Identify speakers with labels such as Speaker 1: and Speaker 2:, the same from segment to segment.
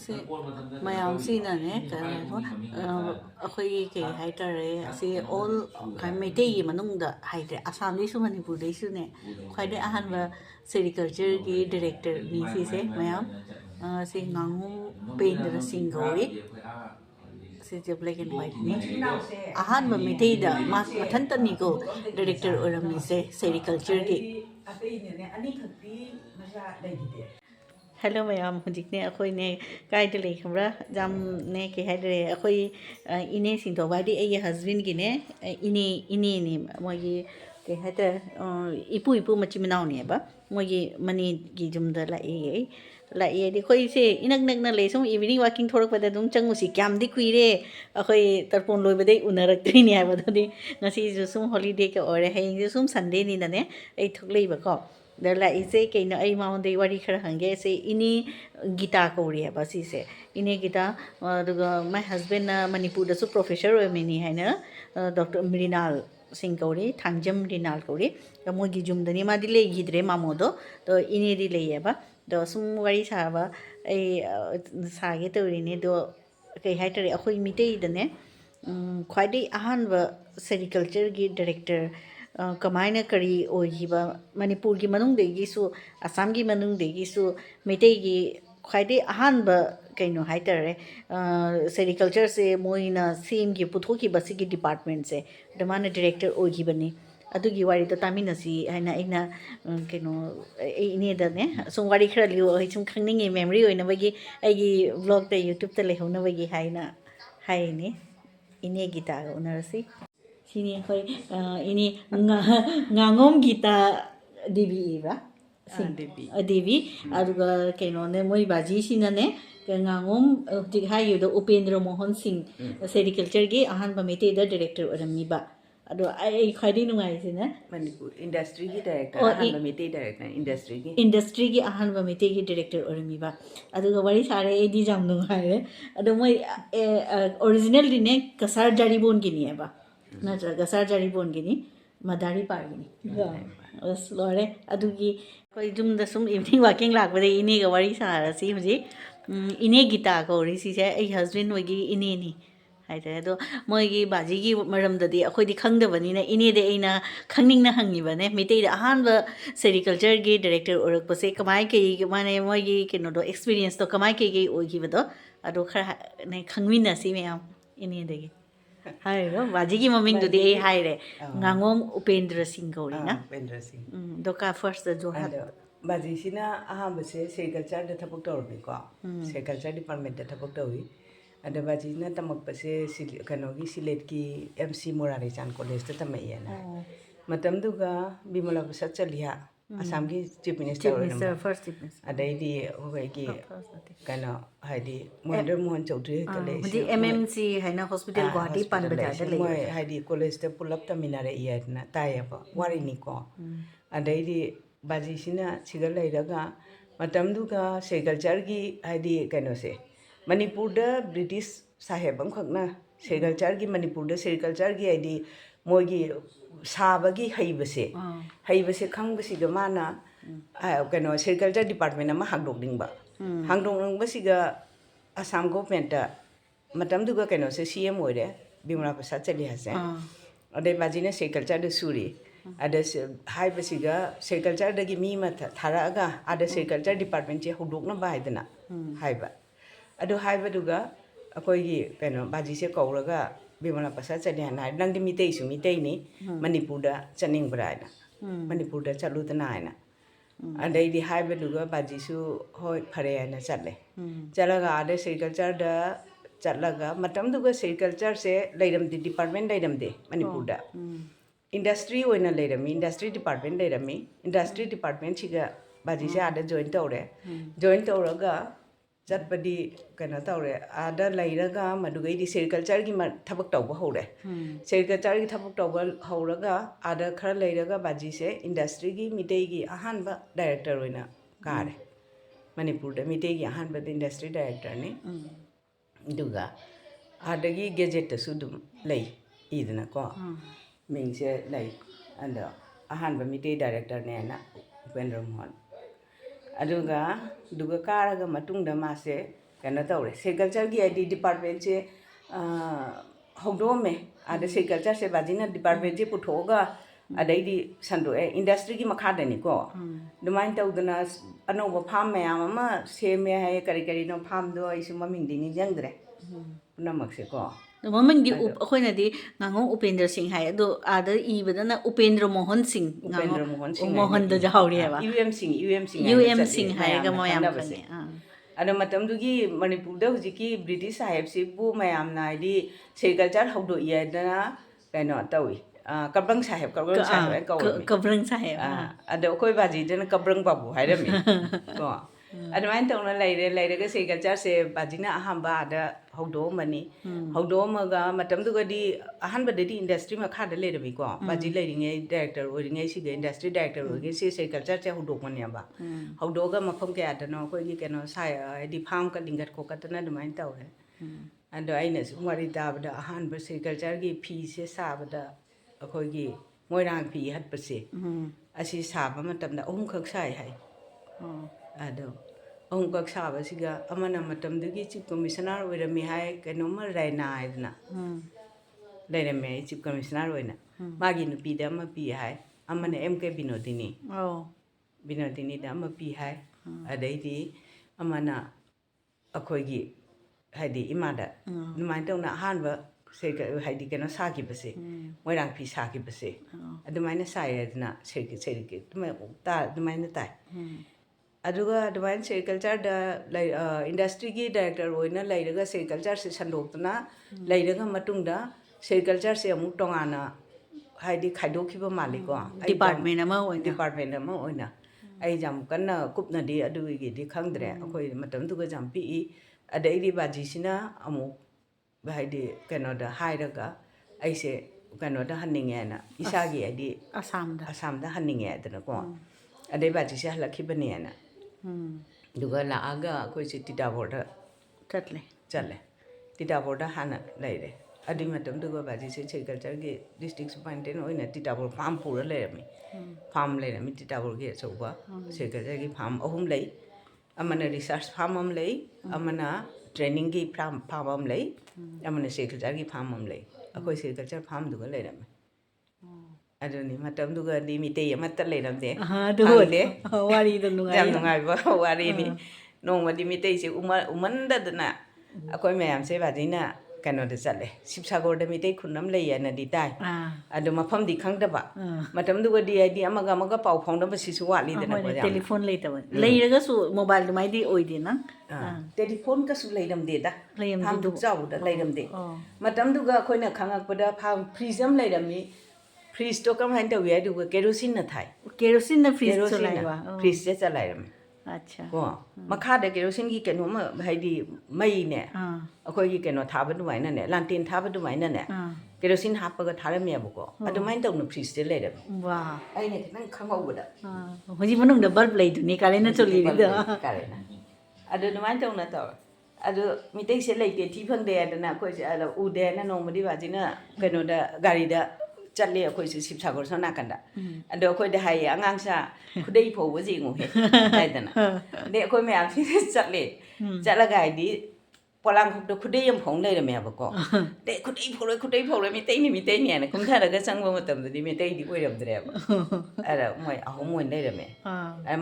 Speaker 1: si mayam si na ne akhoi ke haitare si all kai Meitei gi manung da haite Assam dei su Manipur dei su ne khwai de ahan ba sericulture gi director ni si se mayam si ngangum paint da singoi si je black and white ni ahan ba Meitei da mathan tan ni ko director oram ni se sericulture gi Hello ma'am, hujik ne akoi ne kai de le khamra jam ne ke haidre akoi ine sing to wadi ai husband gi ne ine ne mo gi ke hata ipu machiminau ne ba mo gi mani gi jum da la e di khoi se inak nak na le sum evening walking thorak pada dum changu si kyam di kuire akoi tarpon loi bade unarak tri ne ba di ngasi ju sum holiday ke ore hai ju sum sunday ni na ne ai thok lei ba ko da la ise ke no ai maun dei wari khara hange se ini gita ko ri ba si se ini gita my husband na Manipur da su professor oi mini hai na Dr. Mirinal Singh Kauri Thangjam Rinal Kauri da mo gi jum da ni ma di le gidre mamodo to ini di le ba do sum wari sa ba ai sa ge to ri ne do kai hai tare akhoi Meitei da ne khwai dei ahan ba sericulture gi director kamaina kari oiba Manipur gi manung de gi su Assam gi manung de gi su Meitei gi khwaide ahan ba kaino haitare sericulture se moina sim gi putho ki basi gi department se damana director ogi bani adugi wari to taminasi haina ina kaino ine da ne sum wari khara liu ai sum khangning memory oina bagi ai vlog da YouTube ta lehona bagi haina haini ine gita onarasi Sini hoi ini ngangom gita devi ba devi aduga kaino ne moi baji sina ne ngangom tik ha yu do Upendra Mohan Singh sericulture gi ahan ba Meitei da director orami ba ado ai khadi nungai sina
Speaker 2: Manipur industry gi director ahan ba Meitei director
Speaker 1: industry gi ahan ba Meitei gi director orami ba aduga wari sare e di jam nungai re ado moi original dine kasar jaribon gi ni ba नजरगा surgery बोनगिनी मदारी पार्गिनी बस लोरे अदुगी कोई जुम दसुम evening walking लागबदे इने ग worry सारसी हुजी इने गीता को रिसी से आई हस्बैंड वगी इने नि हाइते दो मोइगी बाजीगी मरमददी अखोइदी खंगदबनिना इने दे इना खंगनिंगना हंगिबने मितेई अहानब सेरिकल्चर गी डायरेक्टर ओरकपसे कमाय के माने मोइगी केनो दो एक्सपीरियंस तो कमाय के ओगिबदो अदो खरा ने खंगमिनासी मेम इने देगी Hai ro baji gi maming du di hai re ngangom Upendra Singh Kauri na
Speaker 2: Upendra Singh
Speaker 1: doka first the Johat
Speaker 2: baji sina aham se sericulture da thapuk tor bi ko sericulture department da thapuk tori ada baji na tamak pa se kano gi silet ki MC Morari Chan college da tamai na matam du ga Bimala Prasad chaliya Assam gi chief minister
Speaker 1: first chief minister
Speaker 2: adai di hoi gi kano haidi Moirang Mohan Chaudhary college
Speaker 1: di MMC haina hospital Guwahati pan bazar da
Speaker 2: moi haidi college da pulap taminare iyadna tayaba wari ni ko adai di baji sina sigal leiraga matam du ga sericulture gi haidi kano se Manipur da British saheb am khakna sericulture gi Manipur da sericulture gi haidi moi gi sabagi haibase khangbasi ga mana kano sericulture department ama hangdong ba siga Assam government da matam du ga kano se CM oire Bimala Prasad chali hase ade bajina sericulture da suri ada haibasi ga sericulture da gi mi ma thara ga ada sericulture department che hudokna ba haidana haiba ado haiba du ga akoi gi kano baji se kauraga Bimala Prasad chali hana nang di Meitei su Meitei ni Manipur da chaning brana Manipur da chaludana na adai di haiba du ga baji su hoi phare na chatle chalaga ade sericulture da chalaga matam du ga sericulture se leiram di department leiram de Manipur da industry oina leiram industry department chiga baji se ada join tawraga chatpadi kana tawre ada leiraga madugai di sericulture gi thabak tawba hore sericulture gi thabak tawba horaga ada khara leiraga baji se industry gi Meitei gi ahan ba director oina kare Manipur da Meitei gi ahan ba industry director ni duga adagi gadget ta sudum lei idna ko mingse lei anda ahan ba Meitei director ne na Upendra Mohan aduga karaga matungda mase ꯀꯩꯅꯣ ꯇꯧꯔꯦ ꯁꯦꯔꯤꯀꯜꯆꯔꯒꯤ ꯍꯥꯏꯗꯤ ꯗꯤꯄꯥꯔꯠꯃꯦꯟꯁꯦ ꯍꯧꯗꯣꯛꯑꯝꯃꯦ ꯑꯥꯗ ꯁꯦꯔꯤꯀꯜꯆꯔꯁꯦ ꯕꯥꯖꯤꯅ ꯗꯤꯄꯥꯔꯠꯃꯦꯟꯁꯦ ꯄꯨꯊꯣꯛꯑꯒ ꯑꯗꯩꯗꯤ ꯁꯟꯗꯣꯛꯑꯦ ꯏꯟꯗꯁꯇ꯭ꯔꯤꯒꯤ ꯃꯈꯥꯗꯅꯤꯀꯣ ꯑꯗꯨꯃꯥꯏꯅ ꯇꯧꯗꯅ ꯑꯅꯧꯕ farm ꯃꯌꯥꯝ ꯑꯃ ꯁꯦꯝꯃꯦ ꯍꯥꯏꯌꯦ ꯀꯔꯤ ꯀꯔꯤꯅꯣ ꯐꯥꯝꯗꯣ ꯑꯩꯁꯨ ꯃꯃꯤꯡꯗꯤ ꯅꯤꯡꯁꯤꯡꯗ꯭ꯔꯦ ꯄꯨꯝꯅꯃꯛꯁꯦꯀꯣ
Speaker 1: ꯃꯃꯤꯡꯗꯤ
Speaker 2: ꯑꯗꯣ
Speaker 1: ꯑꯩꯈꯣꯏꯅꯗꯤ ꯉꯥꯉꯣꯝ ꯎꯄꯦꯟꯗ꯭ꯔ ꯁꯤꯡ ꯍꯥꯏ ꯑꯗꯣ ꯑꯥꯗ ꯏꯕꯗꯅ ꯎꯄꯦꯟꯗ꯭ꯔ ꯃꯣꯍꯟ ꯁꯤꯡ
Speaker 2: ꯎꯄꯦꯟꯗ꯭ꯔ ꯃꯣꯍꯟ ꯁꯤꯡ ꯍꯥꯏꯅ
Speaker 1: ꯃꯣꯍꯟꯗ
Speaker 2: ꯏ
Speaker 1: ꯌꯥꯎꯔꯤꯑꯕ
Speaker 2: ꯌꯨ ꯑꯦꯝ ꯁꯤꯡ
Speaker 1: ꯌꯨ
Speaker 2: ꯍꯥꯏꯅ
Speaker 1: ꯑꯦꯝ
Speaker 2: ꯆꯠꯂꯤ
Speaker 1: ꯁꯤꯡ ꯍꯥꯏꯔꯒ
Speaker 2: ꯃꯌꯥꯝꯅ
Speaker 1: ꯃꯌꯥꯝ
Speaker 2: ꯈꯪꯅꯕꯁꯦ
Speaker 1: ꯈꯪꯉꯦ
Speaker 2: ꯑꯗꯣ ꯃꯇꯝꯗꯨꯒꯤ ꯃꯅꯤꯄꯨꯔꯗ ꯍꯧꯖꯤꯛꯀꯤ ꯕ꯭ꯔꯤꯇꯤꯁ ꯁꯥꯍꯦꯕꯁꯤꯕꯨ ꯃꯌꯥꯝꯅ ꯍꯥꯏꯗꯤ ꯁꯦꯔꯤꯀꯜꯆꯔ ꯍꯧꯗꯣꯛꯏ ꯍꯥꯏꯗꯅ ꯀꯩꯅꯣ ꯇꯧꯏ ꯀꯕ꯭ꯔꯪ ꯁꯥꯍꯦꯕ ꯍꯥꯏꯅ ꯀꯧꯔꯝꯃꯤ
Speaker 1: ꯀꯕ꯭ꯔꯪ ꯁꯥꯍꯦꯕ
Speaker 2: ꯑꯗꯣ ꯑꯩꯈꯣꯏ ꯕꯥꯖꯤꯗꯅ ꯀꯕ꯭ꯔꯪ ꯕꯥꯕꯨ ꯍꯥꯏꯔꯝꯃꯤ ꯀꯣ ꯑꯗꯨꯃꯥꯏꯅ ꯇꯧꯅ ꯂꯩꯔꯒ ꯁꯦꯔꯤꯀꯜꯆꯔꯁꯦ ꯕꯥꯖꯤꯅ ꯑꯍꯥꯟꯕ ꯑꯥꯗ ꯍꯧꯗꯣꯛꯑꯝꯃꯅꯤ ꯍꯧꯗꯣꯛꯑꯝꯃꯒ ꯃꯇꯝꯗꯨꯒꯗꯤ ꯑꯍꯥꯟꯕꯗꯗꯤ ꯏꯟꯗꯁꯇ꯭ꯔꯤ ꯃꯈꯥꯗ ꯂꯩꯔꯝꯃꯤꯀꯣ ꯕꯥꯖꯤ ꯂꯩꯔꯤꯉꯩ ꯗꯥꯏꯔꯦꯛꯇꯔ ꯑꯣꯏꯔꯤꯉꯩ ꯁꯤꯒ ꯏꯟꯗꯁꯇ꯭ꯔꯤ ꯗꯥꯏꯔꯦꯛꯇꯔ ꯑꯣꯏꯔꯤꯉꯩ ꯁꯤ ꯁꯦꯔꯤꯀꯜꯆꯔꯁꯦ ꯍꯧꯗꯣꯛꯄꯅꯦꯕ ꯍꯧꯗꯣꯛꯑꯒ ꯃꯐꯝ ꯀꯌꯥꯗꯅꯣ ꯑꯩꯈꯣꯏꯒꯤ ꯀꯩꯅꯣ ꯍꯥꯏꯗꯤ ꯐꯥꯝꯒ ꯂꯤꯡꯈꯠ ꯈꯣꯠꯀꯠꯇꯅ ꯑꯗꯨꯃꯥꯏꯅ ꯇꯧꯔꯦ ꯑꯗꯣ ꯑꯩꯅ ꯁꯨꯝ ꯋꯥꯔꯤ ꯇꯥꯕꯗ ꯑꯍꯥꯟꯕ ꯁꯦꯔꯤꯀꯜꯆꯔꯒꯤ ꯐꯤꯁꯦ ꯁꯥꯕꯗ ꯑꯩꯈꯣꯏꯒꯤ ꯃꯣꯏꯔꯥꯡ ꯐꯤ ꯍꯠꯄꯁꯦ ꯑꯁꯤ ꯁꯥꯕ ꯃꯇꯝꯗ ꯑꯍꯨꯝꯈꯛ ꯁꯥꯏ ꯍꯥꯏ ꯑꯗꯣ ꯑꯍꯨꯝꯈꯛ ꯁꯥꯕꯁꯤꯒ ꯑꯃꯅ ꯃꯇꯝꯗꯨꯒꯤ ꯆꯤꯐ ꯀꯃꯤꯁꯅꯔ ꯑꯣꯏꯔꯝꯃꯤ ꯍꯥꯏ ꯀꯩꯅꯣꯝꯃ ꯔꯥꯏꯅꯥ ꯍꯥꯏꯗꯅ ꯂꯩꯔꯝꯃꯦ ꯑꯩ ꯆꯤꯐ ꯀꯃꯤꯁꯅꯔ ꯑꯣꯏꯅ ꯃꯥꯒꯤ ꯅꯨꯄꯤꯗ ꯑꯃ ꯄꯤ ꯍꯥꯏ ꯑꯃꯅ ꯑꯦꯝ ꯀꯦ ꯕꯤꯅꯣꯗꯤꯅꯤ ꯕꯤꯅꯣꯗꯤꯅꯤꯗ ꯑꯃ ꯄꯤ ꯍꯥꯏ ꯑꯗꯩꯗꯤ ꯑꯃꯅ ꯑꯩꯈꯣꯏꯒꯤ ꯍꯥꯏꯗꯤ ꯏꯃꯥꯗ ꯑꯗꯨꯃꯥꯏꯅ ꯇꯧꯅ ꯑꯍꯥꯟꯕ ꯍꯥꯏꯗꯤ ꯀꯩꯅꯣ ꯁꯥꯈꯤꯕꯁꯦ ꯃꯣꯏꯔꯥꯡ ꯐꯤ ꯁꯥꯈꯤꯕꯁꯦ ꯑꯗꯨꯃꯥꯏꯅ ꯁꯥꯏ ꯍꯥꯏꯗꯅ ꯑꯗꯨꯃꯥꯏꯅ ꯇꯥꯏ ꯑꯗꯨꯒ ꯑꯗꯨꯃꯥꯏꯅ ꯁꯦꯔꯤꯀꯜꯆꯔꯗ ꯏꯟꯗꯁꯇ꯭ꯔꯤꯒꯤ ꯗꯥꯏꯔꯦꯛꯇꯔ ꯑꯣꯏꯅ ꯂꯩꯔꯒ ꯁꯦꯔꯤꯀꯜꯆꯔꯁꯦ ꯁꯟꯗꯣꯛꯇꯨꯅ ꯂꯩꯔꯒ ꯃꯇꯨꯡꯗ ꯁꯦꯔꯤꯀꯜꯆꯔꯁꯦ ꯑꯃꯨꯛ ꯇꯣꯉꯥꯟꯅ ꯍꯥꯏꯗꯤ ꯈꯥꯏꯗꯣꯛꯈꯤꯕ ꯃꯥꯜꯂꯤꯀꯣ
Speaker 1: ꯗꯤꯄꯥꯔꯠꯃꯦꯟ ꯑꯃ ꯑꯣꯏꯅ
Speaker 2: ꯗꯤꯄꯥꯔꯠꯃꯦꯟ ꯑꯃ ꯑꯣꯏꯅ ꯑꯩ ꯌꯥꯝ ꯀꯟꯅ ꯀꯨꯞꯅꯗꯤ ꯑꯗꯨꯒꯤꯗꯤ ꯈꯪꯗ꯭ꯔꯦ ꯑꯩꯈꯣই ꯃꯇꯝꯗꯨꯒ ꯌꯥꯝ ꯄꯤꯛꯏ ꯑꯗꯩꯗꯤ ꯕꯥꯖꯤꯁꯤꯅ ꯑꯃꯨꯛ ꯍꯥꯏꯗꯤ ꯀꯩꯅꯣꯗ ꯍꯥꯏꯔꯒ ꯑꯩꯁꯦ ꯀꯩꯅꯣꯗ ꯍꯟꯅꯤꯡꯉꯦꯅ ꯏꯁꯥꯒꯤ ꯍꯥꯏꯗꯤ ꯑꯁꯥꯝꯗ ꯍꯟꯅꯤꯡꯉꯦ ꯍꯥꯏꯗꯅꯀꯣ ꯑꯗꯩ ꯕꯥꯖꯤꯁꯦ ꯍꯜꯂꯛꯈꯤꯕꯅꯦꯅ ꯑꯗꯨꯒ ꯂꯥꯛꯑꯒ ꯑꯩꯈꯣꯏꯁꯦ ꯇꯤꯇꯥꯕꯣꯔꯗ ꯆꯠꯂꯦ ꯇꯤꯇꯥꯕꯣꯔꯗ ꯍꯥꯟꯅ ꯂꯩꯔꯦ ꯑꯗꯨꯏ ꯃꯇꯝꯗꯨꯒ ꯕꯥꯖꯤꯁꯦ ꯁꯦꯔꯤꯀꯜꯆꯔꯒꯤ ꯗꯤꯁꯇ꯭ꯔꯤꯛ ꯁꯨꯄꯔꯤꯟꯇꯦꯟꯗꯦꯟ ꯑꯣꯏꯅ ꯇꯤꯇꯥꯕꯣꯔ ꯐꯥꯝ ꯄꯨꯔ ꯂꯩꯔꯝꯃꯤ ꯐꯥꯝ ꯂꯩꯔꯝꯃꯤ ꯇꯤꯇꯥꯕꯣꯔꯒꯤ ꯑꯆꯧꯕ ꯁꯦꯔꯤꯀꯜꯆꯔꯒꯤ ꯐꯥꯝ ꯑꯍꯨꯝ ꯂꯩ ꯑꯃꯅ ꯔꯤꯁꯥꯔꯁ ꯐꯥꯝ ꯑꯃ ꯂꯩ ꯑꯃꯅ ट्रेनिंग फार्म फार्म अमने सेरिकल्चर की फार्म अखोई सेरिकल्चर फार्म लेरमे अदुनी मतमदुगदी मितै अमत्त लेरमदे खांदे याम नुंगाइबा वारीनी नोंमदि मितैसे उमनददना अखोई मयामसे बादिना कनोदे चले शिवसागरदे मितै खुन्नम लैयनदि ताइ अदु मफमदि खंगदबा मतमदुगदी आइदि अमगा अमगा पाउ फाउंदबा सिसु वालीदना को याम
Speaker 1: टेलीफोन लेतब लेरगसु मोबाइल दुमाइदि ओइदेना
Speaker 2: टेलीफोन कसु लैरमदेदा फाम दुक चाउदा लैरमदे मतमदुगा अखोइना खंगकपदा फाम फ्रीजम लैरमि फ्रीज तो कम हाइन तवी आइदुगा केरोसिन न थाइ
Speaker 1: केरोसिन न फ्रीज चलाइबा
Speaker 2: फ्रीज से चलाइरम
Speaker 1: अच्छा
Speaker 2: को मखादा केरोसिन की केनोम हाइदि मईने अखोइगी केनो थाबा दुमाइना ने लांटेन थाबा दुमाइना ने केरोसिन हापगा थारमेबको अदुमाइन तौन फ्रीज से लैरम
Speaker 1: वाह
Speaker 2: आइने नंग खंगौबदा
Speaker 1: होजि मनुंग द बल्ब लैदुनी कालेना चलिरिदा
Speaker 2: कालेना अदु दुमाइन तौना तौ अदु मितैसे लैते थी फंगदे अदना अखोइसे अदु उदेना नोंमदि बाजिना केनोदा गारिदा चले अखोइसे शिवसागर सोनाकंदा अदु अखोइदे हाय अंगांसा खुदै फौबो जेंगो हे हायदना दे अखोइ मयाम सि चले चलगा आइदि पोलांगखुद खुदै यम फौं लैरमेबको दे खुदै फौरे मितैनि आना कुमथारगा चंगबो मतमदि मितैदि ओइरमद्रेबा अरे मोय ahum मोय लैरमे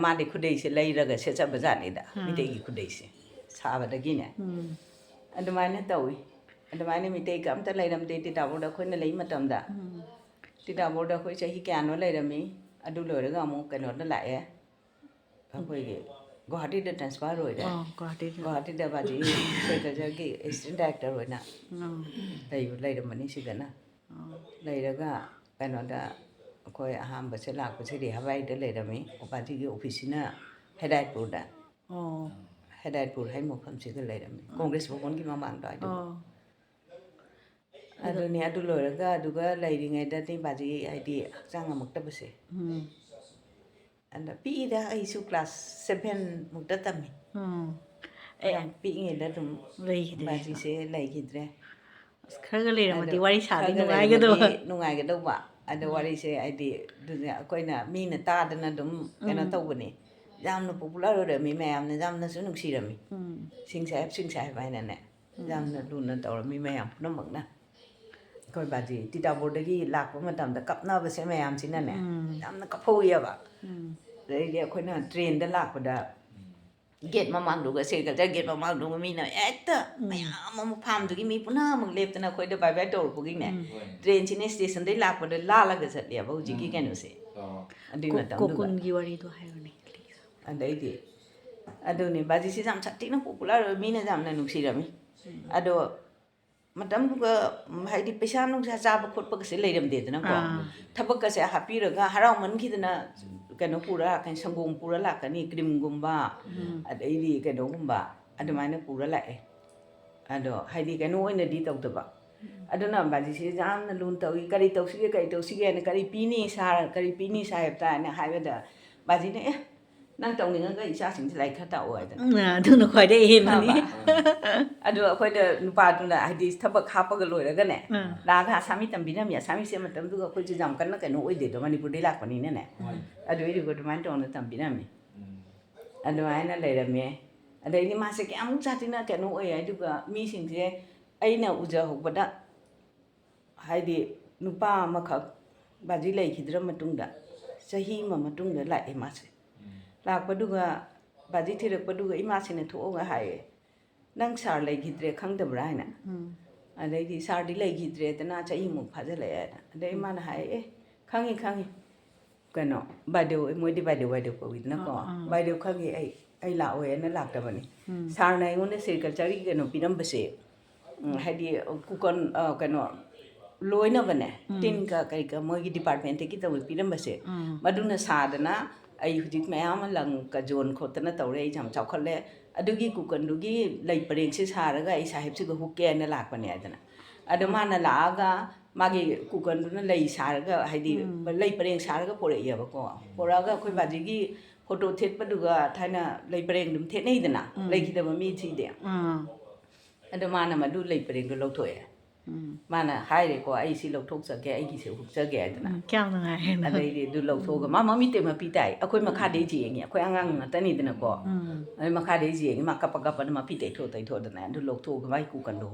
Speaker 2: मादि खुदैसे लैरगा सेचब जानिदा मितैगी खुदैसे साबदगिने अदुमाइना तौइ अदुमाइना मितैगा अमता लैरमदे तिताबोरदा खोइना लै मतमदा तिताबोरदा खोइ चही क्यानो लैरमी अदु लोरगा अमु कनोदा लाए अखोइगे गुवाहाटीदा ट्रांसफर होइरे गुवाहाटीदा बाजी सेरिकल्चरगी असिस्टेंट डायरेक्टर होइना लैरमनी सिगना लैरगा कनोदा अखोइ अहामबसे लाकपसे रिहाबाइदा लैरमी बाजीगी ऑफिसना हेदायतपुरदा हेदायतपुर है मफमसिगा लैरमी कांग्रेस भवनगी ममांगदा आइदो अदुनी अदु लोरगा अदुगा लैरिङैदानि बाजी आइदि हक्चांग अमक्तबसे अंदा पीदा आइसु क्लास 7 मुक्ता तमी पीङैदा दुम बाजी से लैगिद्रे
Speaker 1: खरगा लेरमदि वारी सादि
Speaker 2: नुंगाइगदौबा अदु वारी से आइदि दुनिया कोइना मीना तादना दुम केना तौबनी ꯌꯥꯝꯅ ꯄꯣꯄꯨꯂꯔ ꯑꯣꯏꯔꯝꯃꯤ ꯃꯌꯥꯝꯅ ꯌꯥꯝꯅꯁꯨ ꯅꯨꯡꯁꯤꯔꯝꯃꯤ ꯁꯤꯡ ꯁꯥꯍꯦꯕ ꯍꯥꯏꯅꯅꯦ ꯌꯥꯝꯅ ꯂꯨꯅ ꯇꯧꯔꯝꯃꯤ ꯃꯌꯥꯝ ꯄꯨꯝꯅꯃꯛꯅ ꯑꯩꯈꯣꯏ ꯕꯥꯖꯤ ꯇꯤꯇꯥꯕꯣꯔꯗꯒꯤ ꯂꯥꯛꯄ ꯃꯇꯝꯗ ꯀꯞꯅꯕꯁꯦ ꯃꯌꯥꯝꯁꯤꯅꯅꯦ ꯌꯥꯝꯅ ꯀꯞꯍꯧꯏꯑꯕ ꯑꯗꯩꯗꯤ ꯑꯩꯈꯣꯏꯅ ꯇ꯭ꯔꯦꯟꯗ ꯂꯥꯛꯄꯗ ꯒꯦꯠ ꯃꯃꯥꯡꯗꯨꯒ ꯁꯦꯔꯤꯀꯜꯆꯔ ꯒꯦꯠ ꯃꯃꯥꯡꯗꯨꯒ ꯃꯤꯅ ꯍꯦꯛꯇ ꯃꯌꯥꯝ ꯑꯃ ꯐꯥꯝꯗꯨꯒꯤ ꯃꯤ ꯄꯨꯝꯅꯃꯛ ꯂꯦꯞꯇꯅ ꯑꯩꯈꯣꯏꯗ ꯕꯥꯏ ꯕꯥꯏ ꯇꯧꯔꯛꯄꯒꯤꯅꯦ ꯇ꯭ꯔꯦꯟꯁꯤꯅ ꯁ꯭ꯇꯦꯁꯟꯗꯩ ꯂꯥꯛꯄꯗ ꯂꯥꯜꯂꯒ ꯆꯠꯂꯦꯕ ꯍꯧꯖꯤꯛꯀꯤ ꯀꯩꯅꯣꯁꯦ ꯑꯗꯨꯏ ꯃꯇꯝꯗꯨꯒ
Speaker 1: ꯀꯣꯀꯨꯟꯒꯤ ꯋꯥꯔꯤꯗꯣ ꯍꯥꯏꯔꯣꯅꯦ
Speaker 2: ꯑꯗꯩꯗꯤ ꯑꯗꯨꯅꯤ ꯕꯥꯖꯤꯁꯤ ꯌꯥꯝ ꯁꯥꯊꯤꯅ ꯄꯣꯄꯨꯂꯔ ꯑꯣꯏ ꯃꯤꯅ ꯌꯥꯝꯅ ꯅꯨꯡꯁꯤꯔꯝꯃꯤ ꯑꯗꯣ ꯃꯇꯝꯗꯨꯒ ꯍꯥꯏꯗꯤ ꯄꯩꯁꯥ ꯅꯨꯡꯁꯥ ꯆꯥꯕ ꯈꯣꯠꯄꯒꯁꯦ ꯂꯩꯔꯝꯗꯦꯗꯅꯀꯣ ꯊꯕꯛꯀꯁꯦ ꯍꯥꯞꯄꯤꯔꯒ ꯍꯔꯥꯎꯃꯟꯈꯤꯗꯅ ꯀꯩꯅꯣ ꯄꯨꯔ ꯂꯥꯛꯀꯅꯤ ꯁꯪꯒꯣꯝ ꯄꯨꯔ ꯂꯥꯛꯀꯅꯤ ꯀ꯭ꯔꯤꯝꯒꯨꯝꯕ ꯑꯗꯩꯗꯤ ꯀꯩꯅꯣꯒꯨꯝꯕ ꯑꯗꯨꯃꯥꯏꯅ ꯄꯨꯔ ꯂꯥꯛꯑꯦ ꯑꯗꯣ ꯍꯥꯏꯗꯤ ꯀꯩꯅꯣ ꯑꯣꯏꯅꯗꯤ ꯇꯧꯗꯕ ꯑꯗꯨꯅ ꯕꯥꯖꯤꯁꯤ ꯌꯥꯝꯅ ꯂꯨꯅ ꯇꯧꯏ ꯀꯔꯤ ꯇꯧꯁꯤꯒꯦꯅ ꯀꯔꯤ ꯄꯤꯅꯤ ꯁꯥꯍꯦꯕꯇ ꯍꯥꯏꯅ ꯍꯥꯏꯕꯗ ꯕꯥꯖꯤꯅ ꯅꯪ ꯇꯧꯅꯤꯡꯉꯒ ꯏꯆꯥꯁꯤꯡꯁꯦ ꯂꯥꯏꯔꯤꯛ ꯈꯔ ꯇꯥꯛꯑꯣ ꯍꯥꯏꯗꯅ
Speaker 1: ꯑꯗꯨꯅ ꯈ꯭ꯋꯥꯏꯗꯒꯤ ꯑꯍꯦꯟꯕꯅꯤ
Speaker 2: ꯑꯗꯣ ꯑꯩꯈꯣꯏꯗ ꯅꯨꯄꯥꯗꯨꯅ ꯍꯥꯏꯗꯤ ꯊꯕꯛ ꯍꯥꯞꯄꯒ ꯂꯣꯏꯔꯒꯅꯦ ꯂꯥꯛꯑꯒ ꯑꯁꯥꯃꯤ ꯇꯝꯕꯤꯔꯝꯃꯤ ꯑꯁꯥꯃꯤꯁꯦ ꯃꯇꯝꯗꯨꯒ ꯑꯩꯈꯣꯏꯁꯨ ꯌꯥꯝ ꯀꯟꯅ ꯀꯩꯅꯣ ꯑꯣꯏꯗꯦꯗꯣ ꯃꯅꯤꯄꯨꯔꯗꯩ ꯂꯥꯛꯄꯅꯤꯅꯅꯦ ꯑꯗꯨꯏꯗꯨꯒ ꯑꯗꯨꯃꯥꯏꯅ ꯇꯧꯅ ꯇꯝꯕꯤꯔꯝꯃꯤ ꯑꯗꯨꯃꯥꯏꯅ ꯂꯩꯔꯝꯃꯦ ꯑꯗꯩꯗꯤ ꯃꯥꯁꯦ ꯀꯌꯥꯃꯨꯛ ꯁꯥꯊꯤꯅ ꯀꯩꯅꯣ ꯑꯣꯏ ꯑꯗꯨꯒ ꯃꯤꯁꯤꯡꯁꯦ ꯑꯩꯅ ꯎꯖꯍꯧꯕꯗ ꯍꯥꯏꯗꯤ ꯅꯨꯄꯥ ꯑꯃꯈꯛ ꯕꯥꯖꯤ ꯂꯩꯈꯤꯗ꯭ꯔ ꯃꯇꯨꯡꯗ ꯆꯍꯤ ꯑꯃ ꯃꯇꯨꯡꯗ ꯂꯥꯛꯑꯦ ꯃꯥꯁꯦ ꯂꯥꯛꯄꯗꯨꯒ ꯕꯥꯖꯤ ꯊꯤꯔꯛꯄꯗꯨꯒ ꯏꯃꯥꯁꯤꯅ ꯊꯣꯛꯑꯒ ꯍꯥꯏꯌꯦ ꯅꯪ ꯁꯥꯔ ꯂꯩꯈꯤꯗ꯭ꯔꯦ ꯈꯪꯗꯕ꯭ꯔꯥ ꯍꯥꯏꯅ ꯑꯗꯩꯗꯤ ꯁꯥꯔꯗꯤ ꯂꯩꯈꯤꯗ꯭ꯔꯦꯗꯅ ꯆꯍꯤꯃꯨꯛ ꯐꯥꯖꯤꯜꯂꯛꯑꯦ ꯑꯗꯩ ꯏꯃꯥꯅ ꯍꯥꯏꯌꯦ ꯈꯪꯉꯤ ꯀꯩꯅꯣ ꯕꯥꯏꯗꯦꯎ ꯃꯣꯏꯗꯤ ꯕꯥꯏꯗꯦꯎ ꯀꯧꯏꯗꯅꯀꯣ ꯕꯥꯏꯗꯦꯎ ꯈꯪꯉꯤ ꯑꯩ ꯂꯥꯛꯑꯣꯏꯅ ꯂꯥꯛꯇꯕꯅꯤ ꯁꯥꯔꯅ ꯑꯩꯉꯣꯟꯗ ꯁꯦꯔꯤꯀꯜꯆꯔꯒꯤ ꯀꯩꯅꯣ ꯄꯤꯔꯝꯕꯁꯦ ꯍꯥꯏꯗꯤ ꯀꯩꯅꯣ ꯂꯣꯏꯅꯕꯅꯦ ꯇꯤꯟꯒ ꯀꯩꯒ ꯃꯣꯏꯒꯤ ꯗꯤꯄꯥꯔꯠꯃꯦꯟꯇꯒꯤ ꯇꯧꯔ ꯄꯤꯔꯝꯕꯁꯦ ꯃꯗꯨꯅ ꯁꯥꯗꯅ ꯑꯩ ꯍꯧꯖꯤꯛ ꯃꯌꯥꯝ ꯑꯃ ꯂꯪꯒ ꯖꯣꯟ ꯈꯣꯠꯇꯅ ꯇꯧꯔꯦ ꯑꯩ ꯌꯥꯝ ꯆꯥꯎꯈꯠꯂꯦ ꯑꯗꯨꯒꯤ ꯀꯨꯀꯟꯗꯨꯒꯤ ꯂꯩ ꯄꯔꯦꯡꯁꯦ ꯁꯥꯔꯒ ꯑꯩ ꯁꯥꯍꯦꯕꯁꯤꯒ ꯍꯨꯛꯀꯦꯅ ꯂꯥꯛꯄꯅꯦ ꯍꯥꯏꯗꯅ ꯑꯗꯣ ꯃꯥꯅ ꯂꯥꯛꯑꯒ ꯃꯥꯒꯤ ꯀꯨꯀꯟꯗꯨꯅ ꯂꯩ ꯁꯥꯔꯒ ꯍꯥꯏꯗꯤ ꯂꯩ ꯄꯔꯦꯡ ꯁꯥꯔꯒ ꯄꯣꯔꯛꯑꯦꯕꯀꯣ ꯄꯣꯔꯛꯑꯒ ꯑꯩꯈꯣꯏ ꯕꯥꯖꯤꯒꯤ ꯐꯣꯇꯣ ꯊꯦꯠꯄꯗꯨꯒ ꯊꯥꯏꯅ ꯂꯩ ꯄꯔꯦꯡ ꯑꯗꯨꯝ ꯊꯦꯠꯅꯩꯗꯅ ꯂꯩꯈꯤꯗꯕ ꯃꯤꯁꯤꯡꯗꯤ ꯑꯗꯣ ꯃꯥꯅ ꯃꯗꯨ ꯂꯩ ꯄꯔꯦꯡꯗꯣ ꯂꯧꯊꯣꯛꯑꯦ ꯃꯥꯅ ꯍꯥꯏꯔꯦꯀꯣ ꯑꯩ ꯁꯤ ꯂꯧꯊꯣꯛꯆꯒꯦ ꯑꯩꯒꯤꯁꯦ ꯍꯨꯛꯆꯒꯦ ꯍꯥꯏꯗꯅ
Speaker 1: ꯀꯌꯥꯝ ꯅꯨꯡꯉꯥꯏꯔꯦꯅ
Speaker 2: ꯑꯗꯩꯗꯤ ꯑꯗꯨ ꯂꯧꯊꯣꯛꯑꯒ ꯃꯥ ꯃꯃꯤꯠꯇꯩ ꯃꯄꯤ ꯇꯥꯏ ꯑꯩꯈꯣꯏ ꯃꯈꯥꯗꯩ ꯌꯦꯡꯉꯤ ꯑꯩꯈꯣꯏ ꯑꯉꯥꯡ ꯉꯥꯛꯇꯅꯤꯗꯅꯀꯣ ꯑꯗꯩ ꯃꯈꯥꯗꯩ ꯌꯦꯡꯉꯤ ꯃꯥ ꯀꯞꯄꯗ ꯃꯄꯤ ꯇꯩꯊꯣꯛꯑꯗꯅ ꯑꯗꯨ ꯂꯧꯊꯣꯛꯑꯒ ꯃꯥꯒꯤ ꯀꯨꯀꯟꯗꯣ